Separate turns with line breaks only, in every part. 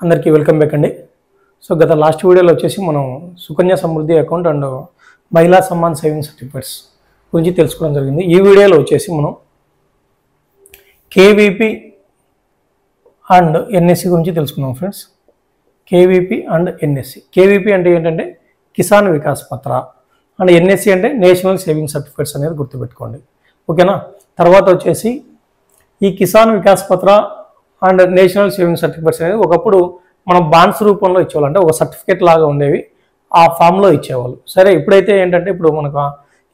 అందరికీ welcome back అండి. So గత లాస్ట్ వీడియోలో వచ్చేసి మనం సుకన్య సమృద్ధి అకౌంట్ అండ్ మహిళా సమ్మాన్ సేవింగ్ సర్టిఫికేట్స్ గురించి తెలుసుకోవడం జరిగింది. ఈ వీడియోలో వచ్చేసి మనం కేవీపీ అండ్ ఎన్ఎస్సి గురించి తెలుసుకుందాం friends. KVP and NSC. KVP అంటే ఏంటంటే కిసాన్ వికాస్ పత్ర అండ్ ఎన్ఎస్సి అంటే నేషనల్ సేవింగ్ సర్టిఫికేట్స్ అనేది గుర్తుపెట్టుకోండి, ఓకేనా. తర్వాత వచ్చేసి ఈ Kisan Vikas Patra and national saving certificates అనేది ఒకప్పుడు మనం బాండ్స్ రూపంలో ఇచ్చేవాళ్ళు, అంటే ఒక సర్టిఫికేట్ లాగా ఉండేవి, ఆ ఫామ్లో ఇచ్చేవాళ్ళు. సరే, ఇప్పుడైతే ఏంటంటే ఇప్పుడు మనకు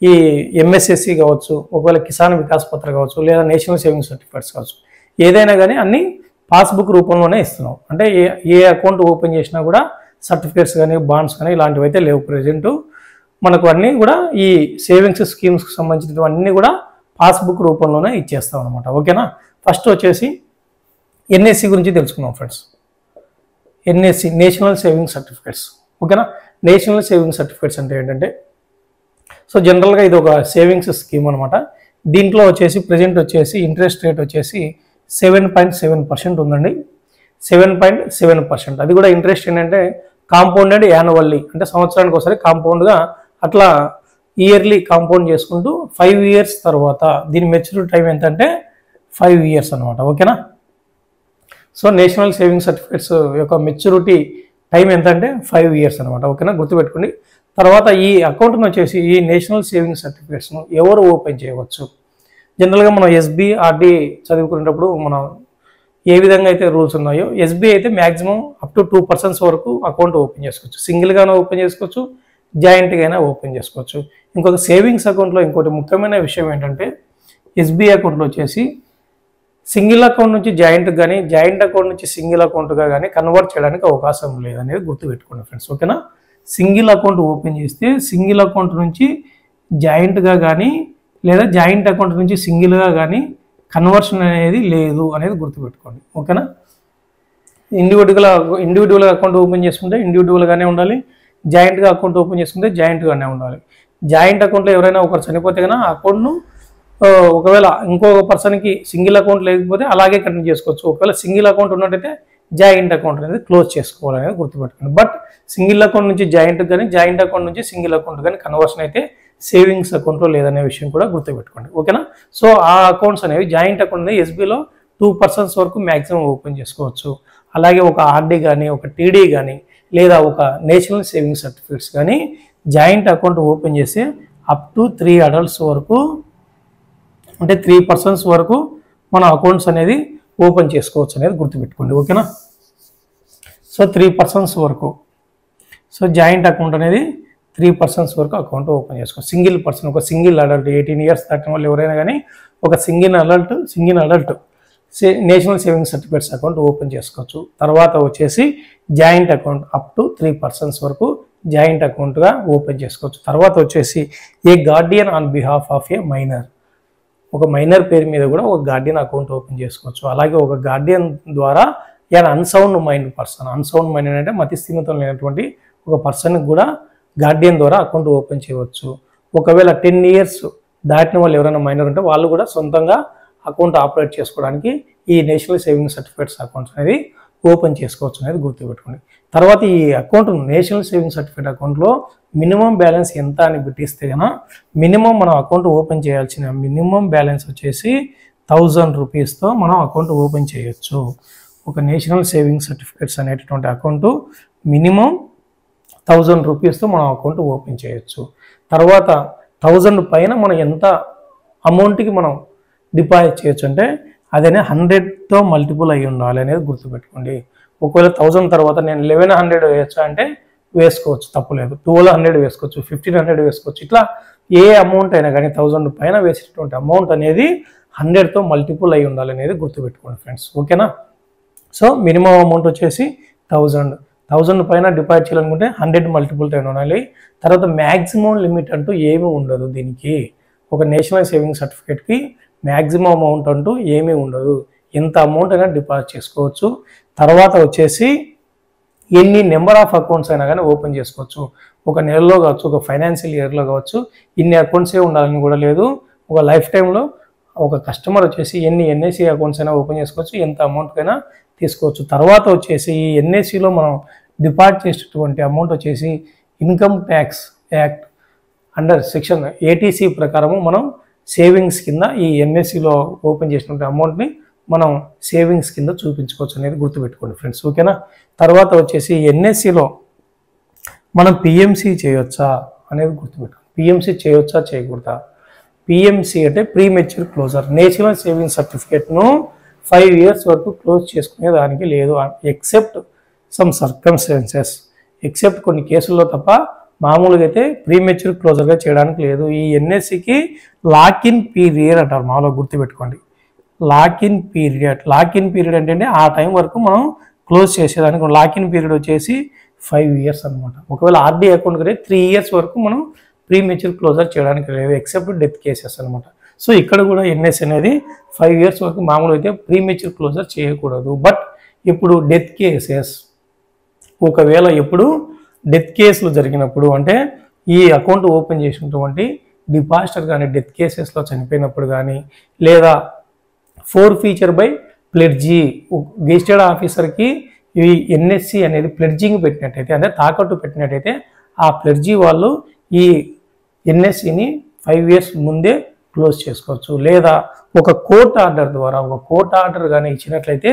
ఈ ఎంఎస్ఎస్సి కావచ్చు, ఒకవేళ కిసాన్ వికాస్ పత్ర కావచ్చు, లేదా నేషనల్ సేవింగ్ సర్టిఫికేట్స్ కావచ్చు, ఏదైనా కానీ అన్ని పాస్బుక్ రూపంలోనే ఇస్తున్నాం. అంటే ఏ అకౌంట్ ఓపెన్ చేసినా కూడా సర్టిఫికేట్స్ కానీ బాండ్స్ కానీ ఇలాంటివి అయితే లేవు ప్రజెంట్. మనకు అన్నీ కూడా ఈ సేవింగ్స్ స్కీమ్స్కి సంబంధించినవన్నీ కూడా పాస్బుక్ రూపంలోనే ఇచ్చేస్తాం అనమాట, ఓకేనా. ఫస్ట్ వచ్చేసి ఎన్ఎస్సి గురించి తెలుసుకుందాం friends. NSC national saving certificates, ఓకేనా. నేషనల్ సేవింగ్ సర్టిఫికేట్స్ అంటే ఏంటంటే, సో జనరల్గా ఇది ఒక సేవింగ్స్ స్కీమ్ అనమాట. దీంట్లో వచ్చేసి ప్రజెంట్ వచ్చేసి ఇంట్రెస్ట్ రేట్ వచ్చేసి 7.7% ఉందండి. 7.7%. అది కూడా ఇంట్రెస్ట్ ఏంటంటే కాంపౌండెడ్ యాన్యువల్లీ, అంటే సంవత్సరానికి ఒకసారి కాంపౌండ్గా అట్లా ఇయర్లీ కాంపౌండ్ చేసుకుంటూ 5 years తర్వాత దీని మెచ్యూరిటీ టైం ఎంతంటే 5 years అనమాట, ఓకేనా. సో నేషనల్ సేవింగ్ సర్టిఫికేట్స్ యొక్క మెచ్యూరిటీ టైం ఎంత అంటే 5 years అనమాట, ఓకేనా, గుర్తుపెట్టుకోండి. తర్వాత ఈ అకౌంట్ను వచ్చేసి ఈ నేషనల్ సేవింగ్ సర్టిఫికేట్స్ను ఎవరు ఓపెన్ చేయవచ్చు? జనరల్గా మనం ఎస్బీ ఆర్డీ చదువుకునేటప్పుడు మనం ఏ విధంగా అయితే రూల్స్ ఉన్నాయో, ఎస్బీ అయితే మ్యాక్సిమం అప్ టు 2% వరకు అకౌంట్ ఓపెన్ చేసుకోవచ్చు. సింగిల్గానే ఓపెన్ చేసుకోవచ్చు, జాయింట్గా అయినా ఓపెన్ చేసుకోవచ్చు. ఇంకొక సేవింగ్స్ అకౌంట్లో ఇంకోటి ముఖ్యమైన విషయం ఏంటంటే, ఎస్బీ అకౌంట్లో వచ్చేసి సింగిల్ అకౌంట్ నుంచి జాయింట్కి కానీ, జాయింట్ అకౌంట్ నుంచి సింగిల్ అకౌంట్గా కానీ కన్వర్ట్ చేయడానికి అవకాశం లేదనేది గుర్తుపెట్టుకోండి ఫ్రెండ్స్, ఓకేనా. సింగిల్ అకౌంట్ ఓపెన్ చేస్తే సింగిల్ అకౌంట్ నుంచి జాయింట్గా కానీ, లేదా జాయింట్ అకౌంట్ నుంచి సింగిల్గా కానీ కన్వర్షన్ అనేది లేదు అనేది గుర్తుపెట్టుకోండి, ఓకేనా. ఇండివిజువల్ అకౌంట్ ఓపెన్ చేసుకుంటే ఇండివిజువల్గానే ఉండాలి, జాయింట్గా అకౌంట్ ఓపెన్ చేసుకుంటే జాయింట్గానే ఉండాలి. జాయింట్ అకౌంట్లో ఎవరైనా ఒకరు చనిపోతే కన్నా ఆ అకౌంట్ను ఒకవేళ ఇంకొక పర్సన్కి సింగిల్ అకౌంట్ లేకపోతే అలాగే కంటిన్యూ చేసుకోవచ్చు. ఒకవేళ సింగిల్ అకౌంట్ ఉన్నట్టయితే జాయింట్ అకౌంట్ అనేది క్లోజ్ చేసుకోవాలనేది గుర్తుపెట్టుకోండి. బట్ సింగిల్ అకౌంట్ నుంచి జాయింట్ కానీ, జాయింట్ అకౌంట్ నుంచి సింగిల్ అకౌంట్ కానీ కన్వర్షన్ అయితే సేవింగ్స్ అకౌంట్లో లేదనే విషయం కూడా గుర్తుపెట్టుకోండి, ఓకేనా. సో ఆ అకౌంట్స్ అనేవి జాయింట్ అకౌంట్ అనేది ఎస్బీలో 2% వరకు మ్యాక్సిమం ఓపెన్ చేసుకోవచ్చు. అలాగే ఒక ఆర్డీ కానీ, ఒక టీడీ కానీ, లేదా ఒక నేషనల్ సేవింగ్ సర్టిఫికేట్స్ కానీ జాయింట్ అకౌంట్ ఓపెన్ చేసి అప్ టు 3 adults వరకు, అంటే 3% వరకు మన అకౌంట్స్ అనేది ఓపెన్ చేసుకోవచ్చు అనేది గుర్తుపెట్టుకోండి, ఓకేనా. సో 3% వరకు, సో జాయింట్ అకౌంట్ అనేది 3% వరకు అకౌంట్ ఓపెన్ చేసుకోవచ్చు. సింగిల్ పర్సన్, ఒక సింగిల్ అడల్ట్ 18 years దాటిన వాళ్ళు ఎవరైనా కానీ ఒక single adult national saving certificates account open చేసుకోవచ్చు. తర్వాత వచ్చేసి జాయింట్ అకౌంట్ అప్ టు 3% వరకు జాయింట్ అకౌంట్గా ఓపెన్ చేసుకోవచ్చు. తర్వాత వచ్చేసి a guardian on behalf of a minor, ఒక మైనర్ పేరు మీద కూడా ఒక గార్డియన్ అకౌంట్ ఓపెన్ చేసుకోవచ్చు. అలాగే ఒక గార్డియన్ ద్వారా an unsound mind person, unsound mind అంటే మతిస్థిమితం లేనటువంటి ఒక పర్సన్కి కూడా గార్డియన్ ద్వారా అకౌంట్ ఓపెన్ చేయవచ్చు. ఒకవేళ 10 years దాటిన వాళ్ళు ఎవరైనా మైనర్ ఉంటే వాళ్ళు కూడా సొంతంగా అకౌంట్ ఆపరేట్ చేసుకోవడానికి ఈ నేషనల్ సేవింగ్ సర్టిఫికేట్స్ అకౌంట్స్ అనేది ఓపెన్ చేసుకోవచ్చు అనేది గుర్తుపెట్టుకోండి. తర్వాత ఈ అకౌంట్ నేషనల్ సేవింగ్ సర్టిఫికేట్ అకౌంట్లో మినిమం బ్యాలెన్స్ ఎంత అని పెట్టిస్తే కనుక మినిమం మనం అకౌంట్ ఓపెన్ చేయాల్సిన మినిమం బ్యాలెన్స్ వచ్చేసి 1000 rupeesతో మనం అకౌంట్ ఓపెన్ చేయొచ్చు. ఒక నేషనల్ సేవింగ్ సర్టిఫికేట్స్ అనేటటువంటి అకౌంట్ మినిమం 1000 rupeesతో మనం అకౌంట్ ఓపెన్ చేయొచ్చు. తర్వాత 1000 పైన మనం ఎంత అమౌంట్కి మనం డిపాజిట్ చేయొచ్చు అంటే అదేనే 100తో మల్టిపుల్ అయ్యి ఉండాలి అనేది గుర్తుపెట్టుకోండి. ఒకవేళ 1000 తర్వాత నేను 1100 వేయచ్చా అంటే వేసుకోవచ్చు, తప్పులేదు. 1200 వేసుకోవచ్చు, 1500 వేసుకోవచ్చు. ఇట్లా ఏ అమౌంట్ అయినా కానీ 1000 పైన వేసేటటువంటి అమౌంట్ అనేది 100తో మల్టిపుల్ అయ్యి ఉండాలి అనేది గుర్తుపెట్టుకోండి ఫ్రెండ్స్, ఓకేనా. సో మినిమం అమౌంట్ వచ్చేసి 1000 పైన డిపాజిట్ చేయాలనుకుంటే 100 మల్టిపుల్తో ఉండాలి. తర్వాత మ్యాక్సిమం లిమిట్ అంటూ ఏమీ ఉండదు దీనికి. ఒక నేషనల్ సేవింగ్ సర్టిఫికేట్కి మ్యాక్సిమం అమౌంట్ అంటూ ఏమీ ఉండదు, ఎంత అమౌంట్ అయినా డిపాజిట్ చేసుకోవచ్చు. తర్వాత వచ్చేసి ఎన్ని నెంబర్ ఆఫ్ అకౌంట్స్ అయినా కానీ ఓపెన్ చేసుకోవచ్చు. ఒక నెలలో కావచ్చు, ఒక ఫైనాన్షియల్ ఇయర్లో కావచ్చు, ఇన్ని అకౌంట్సే ఉండాలని కూడా లేదు. ఒక లైఫ్ టైంలో ఒక కస్టమర్ వచ్చేసి ఎన్ని ఎన్ఎస్సి అకౌంట్స్ అయినా ఓపెన్ చేసుకోవచ్చు, ఎంత అమౌంట్కైనా తీసుకోవచ్చు. తర్వాత వచ్చేసి ఈ ఎన్ఎస్సిలో మనం డిపాజిట్ చేసేటువంటి అమౌంట్ వచ్చేసి income tax act under section 80C ప్రకారము మనం సేవింగ్స్ కింద ఈ ఎన్ఎస్సిలో ఓపెన్ చేసినటువంటి అమౌంట్ని మనం సేవింగ్స్ కింద చూపించుకోవచ్చు అనేది గుర్తుపెట్టుకోండి ఫ్రెండ్స్. ఓకేనా. తర్వాత వచ్చేసి ఎన్ఎస్సిలో మనం పిఎంసి చేయొచ్చా అనేది గుర్తుపెట్టుకోండి. పిఎంసి చేయొచ్చా చేయకూడదా? పిఎంసి అంటే premature closure. National saving సర్టిఫికేట్ను 5 years వరకు క్లోజ్ చేసుకునే దానికి లేదు, ఎక్సెప్ట్ సమ్ సర్కమ్స్టాన్సెస్, ఎక్సెప్ట్ కొన్ని కేసుల్లో తప్ప మామూలుగా అయితే ప్రీ మెచ్యూర్ క్లోజర్గా చేయడానికి లేదు. ఈ ఎన్ఎస్సికి లాక్ ఇన్ పీరియడ్ అంటారు, మామూలుగా గుర్తుపెట్టుకోండి. లాక్ ఇన్ పీరియడ్ అంటే ఆ టైం వరకు మనం క్లోజ్ చేసేదానికి లాక్ ఇన్ పీరియడ్ వచ్చేసి 5 years అనమాట. ఒకవేళ ఆర్డీ అకౌంట్ కంటే 3 years వరకు మనం ప్రీ మెచ్యూర్ క్లోజర్ చేయడానికి లేదు, ఎక్సెప్ట్ డెత్ కేసెస్ అనమాట. సో ఇక్కడ కూడా ఎన్ఎస్ అనేది 5 years వరకు మామూలు అయితే ప్రీ మెచ్యూర్ క్లోజర్ చేయకూడదు. బట్ ఇప్పుడు డెత్ కేసెస్, ఒకవేళ ఎప్పుడు డెత్ కేసులు జరిగినప్పుడు అంటే ఈ అకౌంట్ ఓపెన్ చేసినటువంటి డిపాజిటర్ కానీ డెత్ కేసెస్లో చనిపోయినప్పుడు కానీ, లేదా ఫోర్ఫీచర్ బై ప్లెడ్జీ, గెజిటెడ్ ఆఫీసర్కి ఈ ఎన్ఎస్సి అనేది ప్లెడ్జింగ్ పెట్టినట్టయితే, అంటే తాకట్టు పెట్టినట్టయితే ఆ ప్లెడ్జీ వాళ్ళు ఈ ఎన్ఎస్సిని 5 years ముందే క్లోజ్ చేసుకోవచ్చు. లేదా ఒక కోర్ట్ ఆర్డర్ ద్వారా, ఒక కోర్ట్ ఆర్డర్ కానీ ఇచ్చినట్లయితే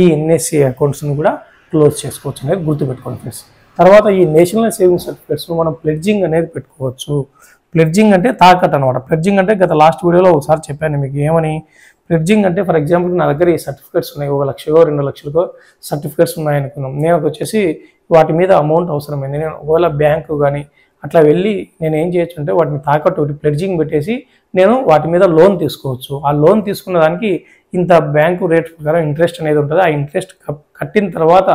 ఈ ఎన్ఎస్సి అకౌంట్స్ని కూడా క్లోజ్ చేసుకోవచ్చు అనేది గుర్తుపెట్టుకోండి ఫ్రెండ్స్. తర్వాత ఈ నేషనల్ సేవింగ్ సర్టిఫికేట్స్ మనం ప్లెడ్జింగ్ అనేది పెట్టుకోవచ్చు. ప్లెడ్జింగ్ అంటే తాకట్టు అనమాట. ప్లెడ్జింగ్ అంటే గత లాస్ట్ వీడియోలో ఒకసారి చెప్పాను మీకు ఏమని. ప్లెడ్జింగ్ అంటే ఫర్ ఎగ్జాంపుల్ నా దగ్గర ఈ సర్టిఫికేట్స్ ఉన్నాయి, 1 లక్ష 2 లక్షలకో సర్టిఫికేట్స్ ఉన్నాయనుకున్నాం. నేను వచ్చేసి వాటి మీద అమౌంట్ అవసరమైంది, నేను ఒకవేళ బ్యాంకు కానీ అట్లా వెళ్ళి నేను ఏం చేయొచ్చు అంటే వాటిని తాకట్టు ప్లెడ్జింగ్ పెట్టేసి నేను వాటి మీద లోన్ తీసుకోవచ్చు. ఆ లోన్ తీసుకున్న దానికి ఇంత బ్యాంకు రేట్ ప్రకారం ఇంట్రెస్ట్ అనేది ఉంటుంది. ఆ ఇంట్రెస్ట్ కట్టిన తర్వాత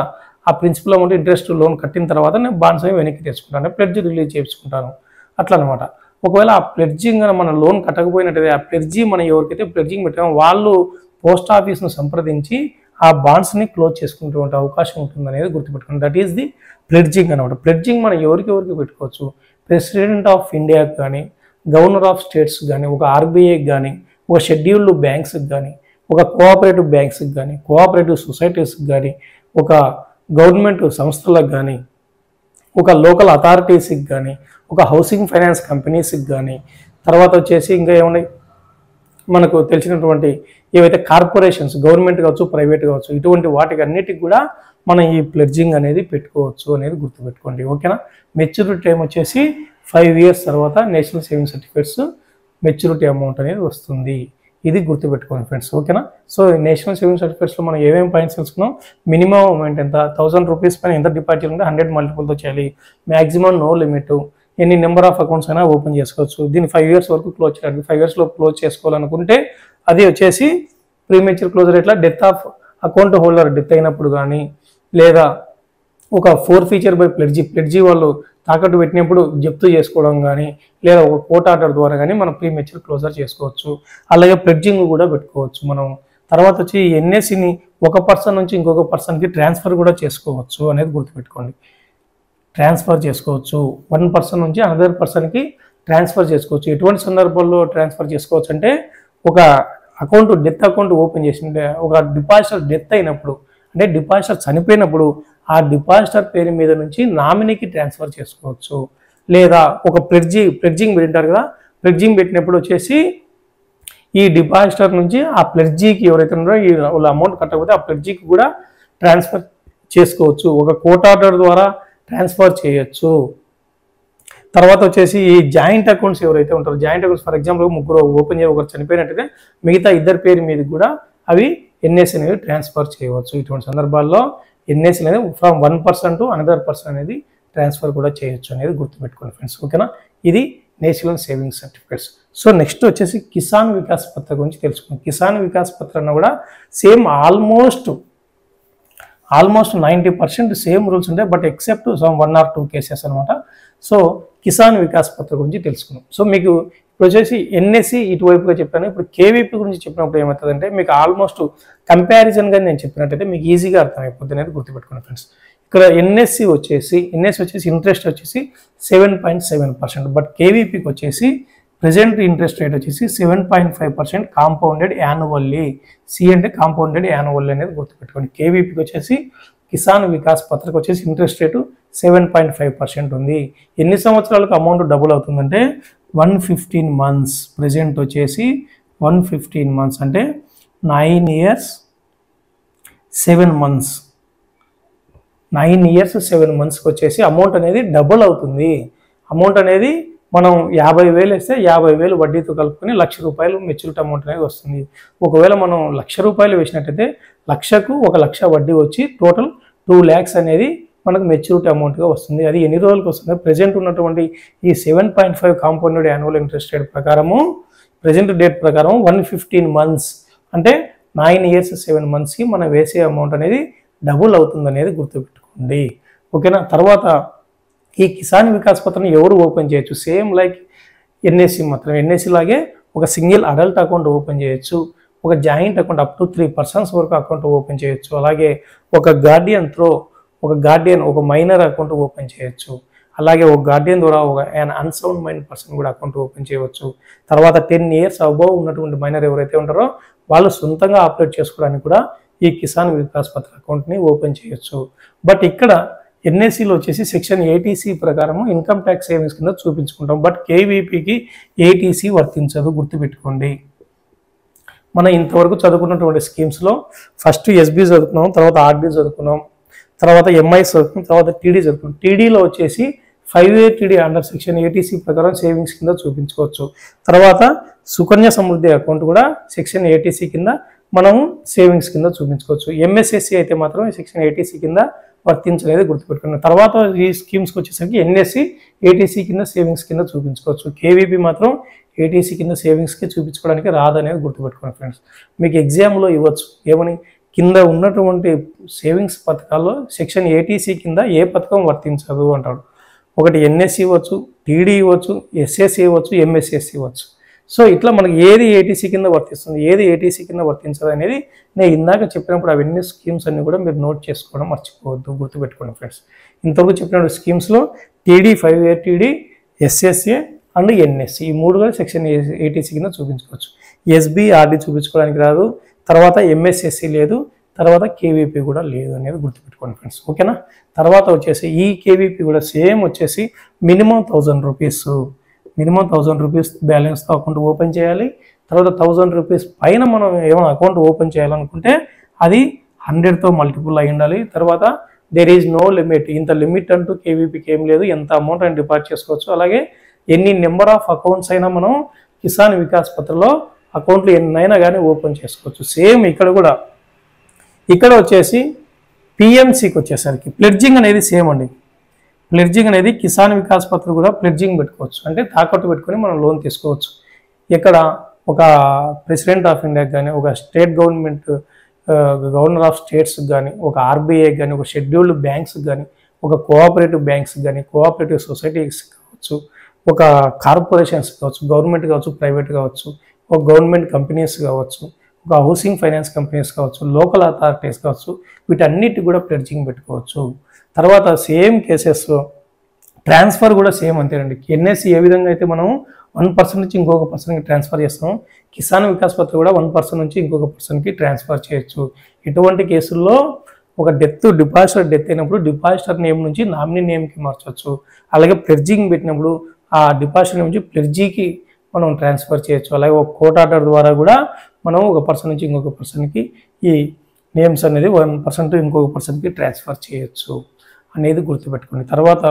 ఆ ప్రిన్సిపల్ అమౌంట్ ఇంట్రెస్ట్ లోన్ కట్టిన తర్వాత నేను బాండ్స్ అవి వెనక్కి తెచ్చుకుంటాను, ప్లెడ్జ్ రిలీజ్ చేసుకుంటాను అట్లా అనమాట. ఒకవేళ ఆ ప్లెడ్జింగ్ మన లోన్ కట్టకపోయినట్టయితే ఆ ప్లెడ్జి మనం ఎవరికైతే ప్లెడ్జింగ్ పెట్టామో వాళ్ళు పోస్ట్ ఆఫీస్ను సంప్రదించి ఆ బాండ్స్ని క్లోజ్ చేసుకునేటువంటి అవకాశం ఉంటుంది అనేది గుర్తుపెట్టుకోండి. దట్ ఈస్ ది ప్లెడ్జింగ్ అనమాట. ప్లెడ్జింగ్ మనం ఎవరికి పెట్టుకోవచ్చు, ప్రెసిడెంట్ ఆఫ్ ఇండియాకి కానీ, గవర్నర్ ఆఫ్ స్టేట్స్ కానీ, ఒక ఆర్బీఐకి కానీ, ఒక షెడ్యూల్డ్ బ్యాంక్స్కి కానీ, ఒక కోఆపరేటివ్ బ్యాంక్స్కి కానీ, కోఆపరేటివ్ సొసైటీస్కి కానీ, ఒక గవర్నమెంట్ సంస్థలకు కానీ, ఒక లోకల్ అథారిటీస్కి కానీ, ఒక హౌసింగ్ ఫైనాన్స్ కంపెనీస్కి కానీ, తర్వాత వచ్చేసి ఇంకా ఏమున్నాయి మనకు తెలిసినటువంటి ఏవైతే కార్పొరేషన్స్, గవర్నమెంట్ కావచ్చు ప్రైవేట్ కావచ్చు, ఇటువంటి వాటికి అన్నిటికి కూడా మనం ఈ ప్లెడ్జింగ్ అనేది పెట్టుకోవచ్చు అనేది గుర్తుపెట్టుకోండి. ఓకేనా. మెచ్యూరిటీ టైం వచ్చేసి 5 years తర్వాత national saving certificates maturity amount అనేది వస్తుంది. ఇది గుర్తుపెట్టుకోండి ఫ్రెండ్స్. ఓకేనా. సో నేషనల్ సేవింగ్ సర్టిఫికేట్స్లో మనం ఏమేమి పాయింట్స్ తెలుసుకున్నాం. మినిమం అమౌంట్ ఎంత, 1000 rupees పైన ఎంత డిపాజిట్ ఉంటే 100 multipleతో చేయాలి. మ్యాక్సిమం నో లిమిట్, ఎన్ని నెంబర్ ఆఫ్ అకౌంట్స్ అయినా ఓపెన్ చేసుకోవచ్చు. దీన్ని 5 years వరకు క్లోజ్ చేయాలి. 5 yearsలో క్లోజ్ చేసుకోవాలనుకుంటే అది వచ్చేసి ప్రీమెచ్యూర్ క్లోజర్ ఎట్లా, death of account holder death అయినప్పుడు కానీ, లేదా ఒక ఫోర్ఫీచర్ బై ప్లెడ్జీ వాళ్ళు తాకట్టు పెట్టినప్పుడు జప్తు చేసుకోవడం కానీ, లేదా ఒక కోర్ట్ ఆర్డర్ ద్వారా కానీ మనం ప్రీమెచ్యూర్ క్లోజర్ చేసుకోవచ్చు. అలాగే ప్లెడ్జింగ్ కూడా పెట్టుకోవచ్చు మనం. తర్వాత వచ్చి ఎన్ఎస్సిని ఒక పర్సన్ నుంచి ఇంకొక పర్సన్కి ట్రాన్స్ఫర్ కూడా చేసుకోవచ్చు అనేది గుర్తుపెట్టుకోండి. ట్రాన్స్ఫర్ చేసుకోవచ్చు, 1 person నుంచి అనదర్ పర్సన్కి ట్రాన్స్ఫర్ చేసుకోవచ్చు. ఎటువంటి సందర్భాల్లో ట్రాన్స్ఫర్ చేసుకోవచ్చు అంటే ఒక అకౌంట్ డెత్ అకౌంట్ ఓపెన్ చేసింటే ఒక డిపాజిటర్ డెత్ అయినప్పుడు, అంటే డిపాజిటర్ చనిపోయినప్పుడు ఆ డిపాజిటర్ పేరు మీద నుంచి నామినీకి ట్రాన్స్ఫర్ చేసుకోవచ్చు. లేదా ఒక ప్లెడ్జింగ్ పెట్టింటారు కదా, ప్లెడ్జింగ్ పెట్టినప్పుడు వచ్చేసి ఈ డిపాజిటర్ నుంచి ఆ ప్లెడ్జీకి ఎవరైతే ఉన్నారో ఈ వాళ్ళ అమౌంట్ కట్టకపోతే ఆ ప్లెడ్జీకి కూడా ట్రాన్స్ఫర్ చేసుకోవచ్చు. ఒక కోర్ట్ ఆర్డర్ ద్వారా ట్రాన్స్ఫర్ చేయొచ్చు. తర్వాత వచ్చేసి ఈ జాయింట్ అకౌంట్స్ ఎవరైతే ఉంటారో, joint accounts for example 3 open చేసి ఒకరు చనిపోయినట్టుగా మిగతా 2 పేరు మీద కూడా అవి ఎన్ఎస్ అనేది ట్రాన్స్ఫర్ చేయవచ్చు. ఇటువంటి సందర్భాల్లో ఎన్ఎస్ అనేది from 1 person to another person అనేది ట్రాన్స్ఫర్ కూడా చేయొచ్చు అనేది గుర్తుపెట్టుకోండి ఫ్రెండ్స్. ఓకేనా. ఇది national saving certificates. So next వచ్చేసి కిసాన్ వికాస్ పత్ర గురించి తెలుసుకుందాం. కిసాన్ వికాస్ పత్ర అన్న కూడా సేమ్ ఆల్మోస్ట్ 90% సేమ్ రూల్స్ ఉంటాయి, but except some 1 or 2 cases అనమాట. సో కిసాన్ వికాస్ పత్ర గురించి తెలుసుకున్నాం. సో మీకు ఇప్పుడు వచ్చేసి ఎన్ఎస్సి ఇటువైపుగా చెప్పాను. ఇప్పుడు కేవీపీ గురించి చెప్పినప్పుడు ఏమవుతుందంటే మీకు ఆల్మోస్ట్ కంపారిజన్గా నేను చెప్పినట్టయితే మీకు ఈజీగా అర్థమైపోతుంది అనేది గుర్తుపెట్టుకోండి ఫ్రెండ్స్. ఇక్కడ ఎన్ఎస్సి వచ్చేసి ఇంట్రెస్ట్ వచ్చేసి 7.7%, బట్ కేవీపీకి వచ్చేసి ప్రెజెంట్ ఇంట్రెస్ట్ రేట్ వచ్చేసి 7.5% కాంపౌండెడ్ యాన్యువల్లీ. సి అంటే కాంపౌండెడ్ యాన్యువల్లీ అనేది గుర్తుపెట్టుకోండి. కేవీపీకి వచ్చేసి కిసాన్ వికాస్ పత్రకు వచ్చేసి ఇంట్రెస్ట్ రేటు 7.5% ఉంది. ఎన్ని సంవత్సరాలకు అమౌంట్ డబుల్ అవుతుందంటే 115 months. ప్రెజెంట్ వచ్చేసి 115 months అంటే 9 years 7 months. 9 years 7 monthsకి వచ్చేసి అమౌంట్ అనేది డబుల్ అవుతుంది. అమౌంట్ అనేది మనం 50,000 వేస్తే 50,000 వడ్డీతో కలుపుకొని ₹1,00,000 మెచ్యూరిటీ అమౌంట్ అనేది వస్తుంది. ఒకవేళ మనం ₹1,00,000 వేసినట్టయితే లక్షకు 1,00,000 వడ్డీ వచ్చి టోటల్ 2 lakhs అనేది మనకు మెచ్యూరిటీ అమౌంట్గా వస్తుంది. అది ఎన్ని రోజులకు వస్తుంది? ప్రెజెంట్ ఉన్నటువంటి ఈ 7.5 కాంపౌండెడ్ యాన్యువల్ ఇంట్రెస్ట్ రేట్ ప్రకారము ప్రెజెంట్ డేట్ ప్రకారం 115 months అంటే 9 years 7 monthsకి మనం వేసే అమౌంట్ అనేది డబుల్ అవుతుంది అనేది గుర్తుపెట్టుకోండి. ఓకేనా. తర్వాత ఈ కిసాన్ వికాస్ పత్రం ఎవరు ఓపెన్ చేయొచ్చు? సేమ్ లైక్ ఎన్ఎస్సి మాత్రం. ఎన్ఎస్సి లాగే ఒక సింగిల్ అడల్ట్ అకౌంట్ ఓపెన్ చేయొచ్చు, ఒక joint account up to 3 persons వరకు అకౌంట్ ఓపెన్ చేయొచ్చు, అలాగే ఒక గార్డియన్ త్రో ఒక మైనర్ అకౌంట్ ఓపెన్ చేయొచ్చు, అలాగే ఒక గార్డియన్ ద్వారా ఒక అన్సౌండ్ మైండ్ పర్సన్ కూడా అకౌంట్ ఓపెన్ చేయవచ్చు. తర్వాత 10 years అబోవ్ ఉన్నటువంటి మైనర్ ఎవరైతే ఉంటారో వాళ్ళు సొంతంగా ఆపరేట్ చేసుకోవడానికి కూడా ఈ కిసాన్ వికాస్ పత్ర అకౌంట్ని ఓపెన్ చేయొచ్చు. బట్ ఇక్కడ ఎన్ఎస్సిలో వచ్చేసి సెక్షన్ 80C ప్రకారం ఇన్కమ్ ట్యాక్స్ సేవింగ్స్ కింద చూపించుకుంటాం. బట్ కేవీపీకి 80C వర్తించదు, గుర్తుపెట్టుకోండి. మనం ఇంతవరకు చదువుకున్నటువంటి స్కీమ్స్లో ఫస్ట్ ఎస్బీ చదువుకున్నాం, తర్వాత ఆర్బీ చదువుకున్నాం, తర్వాత ఎంఐ చదువుకున్నాం, తర్వాత టీడీ చదువుకున్నాం. టీడీలో వచ్చేసి 5A TD under section 80C ప్రకారం సేవింగ్స్ కింద చూపించుకోవచ్చు. తర్వాత సుకన్య సమృద్ధి అకౌంట్ కూడా సెక్షన్ 80C కింద మనము సేవింగ్స్ కింద చూపించుకోవచ్చు. ఎంఎస్ఎస్సి అయితే మాత్రం సెక్షన్ 80C కింద వర్తించలేదు, గుర్తుపెట్టుకున్నాం. తర్వాత ఈ స్కీమ్స్కి వచ్చేసరికి ఎన్ఎస్సి 80C కింద సేవింగ్స్ కింద చూపించుకోవచ్చు. కేవీపీ మాత్రం 80C కింద సేవింగ్స్కి చూపించుకోవడానికి రాదనేది గుర్తుపెట్టుకోండి ఫ్రెండ్స్. మీకు ఎగ్జామ్లో ఇవ్వచ్చు ఏమని, కింద ఉన్నటువంటి సేవింగ్స్ పథకాల్లో సెక్షన్ 80C కింద ఏ పథకం వర్తించదు అంటాడు. ఒకటి ఎన్ఎస్సి ఇవ్వచ్చు, టీడీ ఇవ్వచ్చు, ఎస్ఎస్సి ఇవ్వచ్చు, ఎంఎస్ఎస్సి ఇవ్వచ్చు. సో ఇట్లా మనకి ఏది 80C కింద వర్తిస్తుంది, ఏది 80C కింద వర్తించదు అనేది నేను ఇందాక చెప్పినప్పుడు అవన్నీ స్కీమ్స్ అన్ని కూడా మీరు నోట్ చేసుకోవడం మర్చిపోవద్దు, గుర్తుపెట్టుకోండి ఫ్రెండ్స్. ఇంతవరకు చెప్పిన స్కీమ్స్లో TD, 5A TD, SSA and NSC ఈ మూడు కూడా సెక్షన్ 80C కింద చూపించుకోవచ్చు. ఎస్బీ, ఆర్డీ చూపించుకోవడానికి రాదు, తర్వాత ఎంఎస్ఎస్సి లేదు, తర్వాత కేవీపీ కూడా లేదు అనేది గుర్తుపెట్టుకోండి ఫ్రెండ్స్. ఓకేనా. తర్వాత వచ్చేసి ఈ కేవీపీ కూడా సేమ్ వచ్చేసి మినిమం 1,000 రూపీస్, మినిమం 1,000 రూపీస్ బ్యాలెన్స్తో అకౌంట్ ఓపెన్ చేయాలి. తర్వాత 1,000 రూపీస్ పైన మనం ఏమైనా అకౌంట్ ఓపెన్ చేయాలనుకుంటే అది 100తో మల్టిపుల్ అయి ఉండాలి. తర్వాత దేర్ ఈజ్ నో లిమిట్, ఇంత లిమిట్ అంటూ కేవీపీకి ఏం లేదు, ఎంత అమౌంట్ అయినా డిపాజిట్ చేసుకోవచ్చు. అలాగే ఎన్ని నెంబర్ ఆఫ్ అకౌంట్స్ అయినా మనం కిసాన్ వికాస్ పత్రలో అకౌంట్లు ఎన్నైనా కానీ ఓపెన్ చేసుకోవచ్చు. సేమ్ ఇక్కడ కూడా, ఇక్కడ వచ్చేసి పిఎంసికి వచ్చేసరికి ప్లెడ్జింగ్ అనేది సేమ్ అండి. ప్లెడ్జింగ్ అనేది కిసాన్ వికాస్ పత్ర కూడా ప్లెడ్జింగ్ పెట్టుకోవచ్చు, అంటే తాకట్టు పెట్టుకొని మనం లోన్ తీసుకోవచ్చు. ఇక్కడ ఒక ప్రెసిడెంట్ ఆఫ్ ఇండియాకి కానీ, ఒక స్టేట్ గవర్నమెంట్ గవర్నర్ ఆఫ్ స్టేట్స్కి కానీ, ఒక ఆర్బీఐకి కానీ, ఒక షెడ్యూల్డ్ బ్యాంక్స్కి కానీ, ఒక కోఆపరేటివ్ బ్యాంక్స్కి కానీ, కోఆపరేటివ్ సొసైటీస్ కావచ్చు, ఒక కార్పొరేషన్స్ కావచ్చు, గవర్నమెంట్ కావచ్చు, ప్రైవేట్ కావచ్చు, ఒక గవర్నమెంట్ కంపెనీస్ కావచ్చు, ఒక హౌసింగ్ ఫైనాన్స్ కంపెనీస్ కావచ్చు, లోకల్ అథారిటీస్ కావచ్చు, వీటన్నిటి కూడా ప్లెడ్జింగ్ పెట్టుకోవచ్చు. తర్వాత సేమ్ కేసెస్లో ట్రాన్స్ఫర్ కూడా సేమ్ అంతేనండి. ఎన్ఎస్సి ఏ విధంగా అయితే మనం 1% నుంచి ఇంకొక పర్సన్కి ట్రాన్స్ఫర్ చేస్తాం, కిసాన్ వికాస్ పత్ర కూడా 1% నుంచి ఇంకొక పర్సన్కి ట్రాన్స్ఫర్ చేయొచ్చు. ఇటువంటి కేసుల్లో ఒక డిపాజిటర్ డెత్ అయినప్పుడు డిపాజిటర్ నేమ్ నుంచి నామినీ నేమ్కి మార్చవచ్చు. అలాగే ప్లెడ్జింగ్ పెట్టినప్పుడు ఆ డిపాజిటర్ నుంచి ప్లెడ్జీకి మనం ట్రాన్స్ఫర్ చేయొచ్చు. అలాగే ఒక కోర్ట్ ఆర్డర్ ద్వారా కూడా మనం ఒక పర్సన్ నుంచి ఇంకొక పర్సన్కి ఈ నేమ్స్ అనేది 1% ఇంకొక పర్సన్కి ట్రాన్స్ఫర్ చేయొచ్చు అనేది గుర్తుపెట్టుకోండి. తర్వాత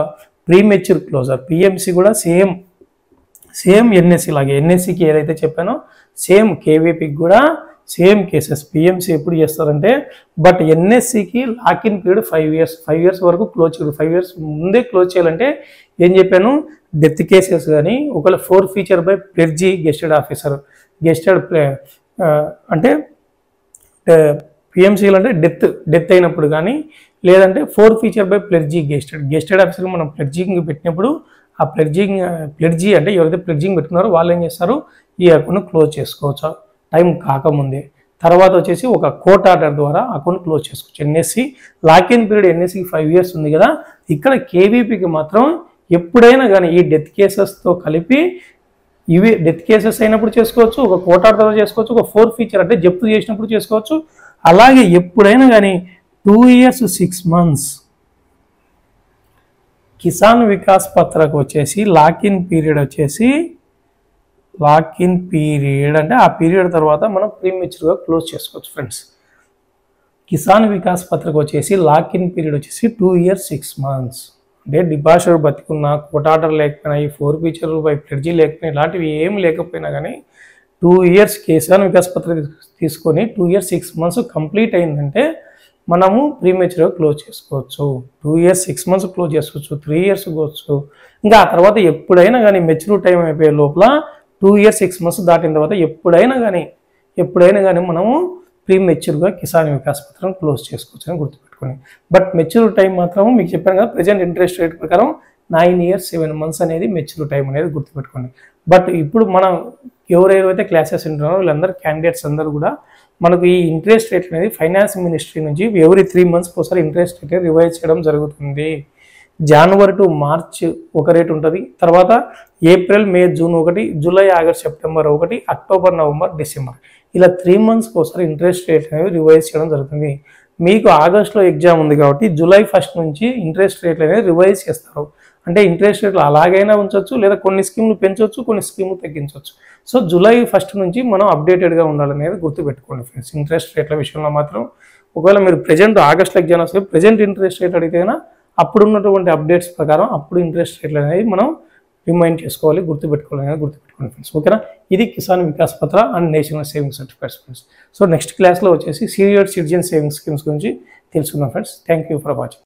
ప్రీమెచ్యూర్ క్లోజర్ పిఎంసి కూడా సేమ్ ఎన్ఎస్సి లాగే, ఎన్ఎస్సికి ఏదైతే చెప్పానో సేమ్ కేవీపీకి కూడా సేమ్ కేసెస్. పిఎంసి ఎప్పుడు చేస్తారంటే, బట్ ఎన్ఎస్సికి లాకిన్ పీరియడ్ 5 years వరకు క్లోజ్ చేయరు. 5 years ముందే క్లోజ్ చేయాలంటే ఏం చెప్పాను, డెత్ కేసెస్ కానీ, ఒకవేళ 4 feature బై ప్లెడ్జీ గెస్టెడ్ ఆఫీసర్, అంటే పిఎంసీలు అంటే డెత్ అయినప్పుడు కానీ, లేదంటే 4 feature బై ప్లెడ్జీ గెస్టెడ్ ఆఫీసర్ మనం ప్లెడ్జింగ్ పెట్టినప్పుడు ఆ ప్లెడ్జీ అంటే ఎవరైతే ప్లెడ్జింగ్ పెట్టుకున్నారో వాళ్ళు ఏం చేస్తారు, ఈ అకౌంట్ క్లోజ్ చేసుకోవచ్చు టైం కాకముందే. తర్వాత వచ్చేసి ఒక కోర్ట్ ఆర్డర్ ద్వారా అకౌంట్ క్లోజ్ చేసుకోవచ్చు. ఎన్ఎస్సి లాకిన్ పీరియడ్ ఎన్ఎస్సికి 5 years ఉంది కదా, ఇక్కడ కేవీపీకి మాత్రం ఎప్పుడైనా కానీ ఈ డెత్ కేసెస్తో కలిపి ఇవి డెత్ కేసెస్ అయినప్పుడు చేసుకోవచ్చు, ఒక కోటా తర్వాత చేసుకోవచ్చు, ఒక 4 ఫీచర్ అంటే జప్తు చేసినప్పుడు చేసుకోవచ్చు. అలాగే ఎప్పుడైనా కానీ 2 years 6 months కిసాన్ వికాస్ పత్రకు వచ్చేసి లాక్-ఇన్ పీరియడ్ వచ్చేసి అంటే ఆ పీరియడ్ తర్వాత మనం ప్రీమెచ్యూర్గా క్లోజ్ చేసుకోవచ్చు ఫ్రెండ్స్. కిసాన్ వికాస్ పత్రకు వచ్చేసి లాక్-ఇన్ పీరియడ్ వచ్చేసి 2 years 6 months. అంటే డిపాజిటర్ బతికున్నా, కోర్ట్ ఆర్డర్ లేకపోయినా, ఈ 4 ఫీచర్ బై ప్లెడ్జీ లేకపోయినా, ఇలాంటివి ఏం లేకపోయినా కానీ 2 years కిసాన్ వికాస్ పత్ర తీసుకొని 2 years 6 months కంప్లీట్ అయిందంటే మనము ప్రీమెచ్యూర్గా క్లోజ్ చేసుకోవచ్చు. 2 years 6 months క్లోజ్ చేసుకోవచ్చు, 3 years కావచ్చు. ఇంకా ఆ తర్వాత ఎప్పుడైనా కానీ మెచ్యూర్ టైం అయిపోయే లోపల 2 years 6 months దాటిన తర్వాత ఎప్పుడైనా కానీ మనము ప్రీమెచ్యూర్గా కిసాన్ వికాస్ పత్రం క్లోజ్ చేసుకోవచ్చు అని గుర్తుపెట్టుకోండి. బట్ మెచ్యూర్ టైం మాత్రం మీకు చెప్పాను కదా, ప్రజెంట్ ఇంట్రెస్ట్ రేట్ ప్రకారం 9 years 7 months అనేది మెచ్యూర్ టైం అనేది గుర్తుపెట్టుకోండి. బట్ ఇప్పుడు మనం ఎవరైతే క్లాసెస్ వింటున్నారో వీళ్ళందరూ క్యాండిడేట్స్ అందరూ కూడా మనకు ఈ ఇంట్రెస్ట్ రేట్ అనేది ఫైనాన్స్ మినిస్ట్రీ నుంచి ఎవ్రీ 3 months ఒకసారి ఇంట్రెస్ట్ రేట్ రివైజ్ చేయడం జరుగుతుంది. జనవరి టు మార్చ్ ఒక రేట్ ఉంటుంది, తర్వాత ఏప్రిల్ మే జూన్ ఒకటి, జూలై ఆగస్ట్ సెప్టెంబర్ ఒకటి, అక్టోబర్ నవంబర్ డిసెంబర్ ఇలా 3 months ఒకసారి ఇంట్రెస్ట్ రేట్ అనేది రివైజ్ చేయడం జరుగుతుంది. మీకు ఆగస్టులో ఎగ్జామ్ ఉంది కాబట్టి జూలై 1st నుంచి ఇంట్రెస్ట్ రేట్లు అనేది రివైజ్ చేస్తారు. అంటే ఇంట్రెస్ట్ రేట్లు అలాగైనా ఉంచవచ్చు, లేదా కొన్ని స్కీములు పెంచవచ్చు, కొన్ని స్కీములు తగ్గించవచ్చు. సో జూలై 1st నుంచి మనం అప్డేటెడ్గా ఉండాలనేది గుర్తుపెట్టుకోండి ఫ్రెండ్స్. ఇంట్రెస్ట్ రేట్ల విషయంలో మాత్రం ఒకవేళ మీరు ప్రజెంట్ ఆగస్ట్లో ఎగ్జామ్ వస్తే ప్రజెంట్ ఇంట్రెస్ట్ రేట్ అడిగితేనా అప్పుడు ఉన్నటువంటి అప్డేట్స్ ప్రకారం అప్పుడు ఇంట్రెస్ట్ రేట్లు అనేది మనం రిమైండ్ చేసుకోవాలి, గుర్తుపెట్టుకోవాలి గుర్తుపెట్టుకోండి ఫ్రెండ్స్. ఓకేనా, ఇది Kisan Vikas Patra and national savings certificates friends. So next క్లాస్లో వచ్చేసి సీనియర్ సిటిజన్ సేవింగ్స్ స్కీమ్స్ గురించి తెలుసుకుందాం friends. Thank you for watching.